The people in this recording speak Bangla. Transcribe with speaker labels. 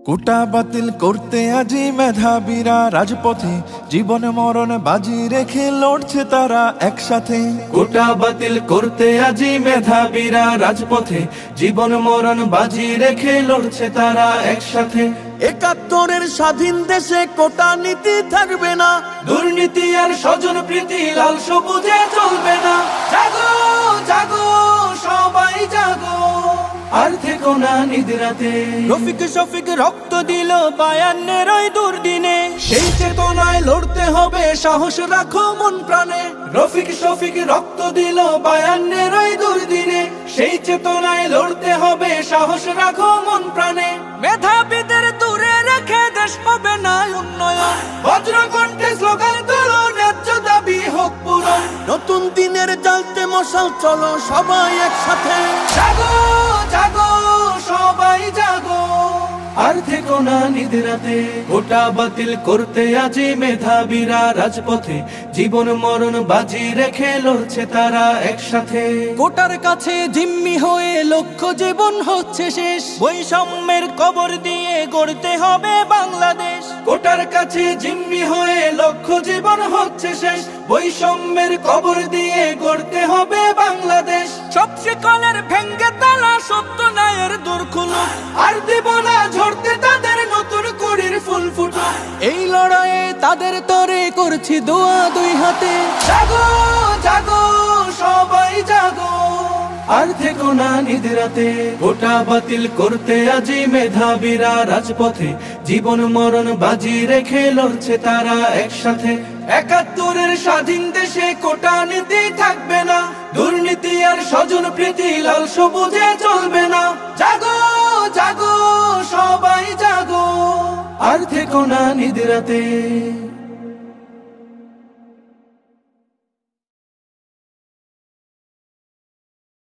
Speaker 1: কোটা বাতিল করতে আজি মেধাবীরা রাজপথে জীবন মরণ বাজি রেখে লড়ছে তারা একসাথে।
Speaker 2: কোটা বাতিল করতে আজি মেধাবীরা রাজপথে জীবন মরণ বাজি রেখে লড়ছে তারা একসাথে।
Speaker 3: ৭১-এর স্বাধীন দেশে কোটা নীতি থাকবে না,
Speaker 2: দুর্নীতি আর স্বজন প্রীতি লাল সবুজে চলবে না। জাগো জাগো সবাই জাগো, আর থেকো না নিদ্রাতে।
Speaker 3: রফিক শফিক রক্ত দিল ৫২-এর ওই দুর্দিনে,
Speaker 2: সেই চেতনায় লড়তে হবে, সাহস রাখো মন প্রাণে। রফিক শফিক রক্ত দিল ৫২-এর ওই দুর্দিনে, সেই চেতনায় লড়তে হবে, সাহস রাখো মন প্রাণে।
Speaker 3: মেধাবীদের দূরে রেখে দেশ হবে না উন্নয়ন,
Speaker 2: বজ্রকণ্ঠে স্লোগান তোলো, ন্যায্য দাবি হোক পূরণ।
Speaker 3: নতুন দিনের জ্বালতে মশাল, চলো সবাই একসাথে।
Speaker 2: জাগো জাগো সবাই জাগো, আর থেকো না নিদ্রাতে। কোটা বাতিল করতে আজি মেধাবীরা রাজপথে জীবন মরণ বাজি রেখে লড়ছে তারা একসাথে।
Speaker 3: কোটার কাছে জিম্মি হয়ে লক্ষ্য জীবন হচ্ছে শেষ, বৈষম্যের কবর দিয়ে গড়তে হবে বাংলাদেশ।
Speaker 2: কোটার কাছে জিম্মি হয়ে লক্ষ্য জীবন হচ্ছে শেষ, বৈষম্যের কবর দিয়ে গড়তে হবে বাংলাদেশ।
Speaker 3: সব শিকলের ভেঙ্গে তালা সত্য ন্যায়ের দূর খুলুক,
Speaker 2: আর দেব না ঝরতে তাদের নতুন কুড়ির ফুল ফুটুক।
Speaker 3: এই লড়াইয়ে তাদের তরে করছি দোয়া দুই হাতে।
Speaker 2: জাগো জাগো সবাই জাগো, আর থেকো না নিদ্রাতে। কোটা বাতিল করতে আজি মেধাবীরা রাজপথে জীবন মরণ বাজি রেখে লড়ছে তারা একসাথে। ৭১-এর স্বাধীন দেশে কোটা নীতি থাকবে না, দুর্নীতি আর স্বজন প্রীতি লাল সবুজে চলবে না। জাগো জাগো সবাই জাগো, আর থেকো না নিদ্রাতে।